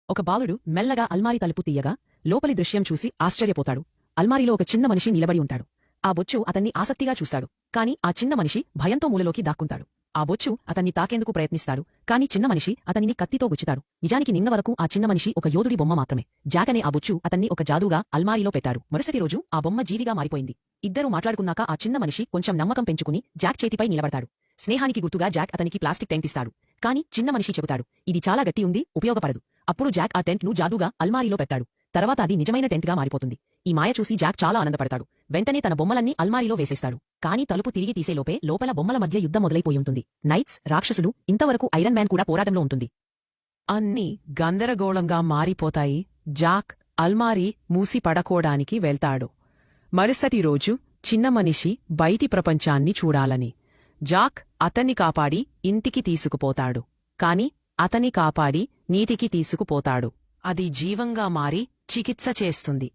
ఒక బాలుడు మెల్లగా అల్మారి తలుపు తీయగా లోపలి దృశ్యం చూసి ఆశ్చర్యపోతాడు. అల్మారిలో ఒక చిన్న మనిషి నిలబడి ఉంటాడు. ఆ బొచ్చు అతన్ని ఆసక్తిగా చూస్తాడు. కాని ఆ చిన్న మనిషి భయంతో మూలలోకి దాక్కుంటాడు. ఆ బొచ్చు అతన్ని తాకేందుకు ప్రయత్నిస్తాడు. కాని చిన్న మనిషి అతనిని కత్తితో గుచ్చుతాడు. నిజానికి నిన్న వరకు ఆ చిన్న మనిషి ఒక యోధుడి బొమ్మ మాత్రమే. జాక్ అనే ఆ బొచ్చు అతన్ని ఒక జాదూగా అల్మారిలో పెట్టాడు. మరుసటి రోజు ఆ బొమ్మ జీవిగా మారిపోయింది. ఇద్దరూ మాట్లాడుకున్నాక ఆ చిన్న మనిషి కొంచెం నమ్మకం పెంచుకుని జాక్ చేతిపై నిలబడతాడు. స్నేహానికి గుర్తుగా జాక్ అతనికి ప్లాస్టిక్ టెంట్ ఇస్తాడు. కాని చిన్న మనిషి చెబుతాడు, ఇది చాలా గట్టి ఉంది, ఉపయోగపడదు. అప్పుడు జాక్ ఆ టెంట్ ను జాదూగా అల్మారీలో పెట్టాడు. తర్వాత అది నిజమైన టెంట్ గా మారిపోతుంది. ఈ మాయ చూసి జాక్ చాలా ఆనందపడతాడు. వెంటనే తన బొమ్మలన్నీ అల్మారీలో వేసేస్తాడు. కాని తలుపు తిరిగి తీసేలోపే లోపల బొమ్మల మధ్య యుద్ధం మొదలైపోయి ఉంటుంది. నైట్స్, రాక్షసులు, ఇంతవరకు ఐరన్ మ్యాన్ కూడా పోరాటంలో ఉంటుంది. అన్నీ గందరగోళంగా మారిపోతాయి. జాక్ అల్మారీ మూసి పడకోడానికి వెళ్తాడు. మరుసటి రోజు చిన్న మనిషి బయటి ప్రపంచాన్ని చూడాలని జాక్ అతన్ని కాపాడి ఇంటికి తీసుకుపోతాడు. కాని అతని కాపాడి నీటికి తీసుకుపోతాడు. అది జీవంగా మారి చికిత్స చేస్తుంది.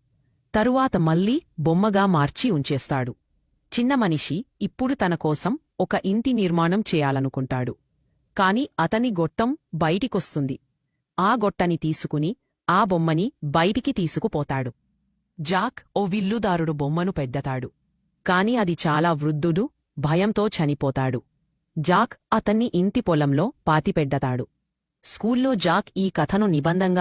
తరువాత మళ్ళీ బొమ్మగా మార్చి ఉంచేస్తాడు. చిన్న మనిషి ఇప్పుడు తన కోసం ఒక ఇంటి నిర్మాణం చేయాలనుకుంటాడు. కాని అతని గొట్టం బయటికొస్తుంది. ఆ గొట్టని తీసుకుని ఆ బొమ్మని బయటికి తీసుకుపోతాడు. జాక్ ఓ విల్లుదారుడు బొమ్మను పెడ్డతాడు. కాని అది చాలా వృద్ధుడు, భయంతో చనిపోతాడు. జాక్ అతన్ని ఇంటి పొలంలో పాతిపెడ్డతాడు. స్కూల్లో జాక్ ఈ కథను నిబంధంగా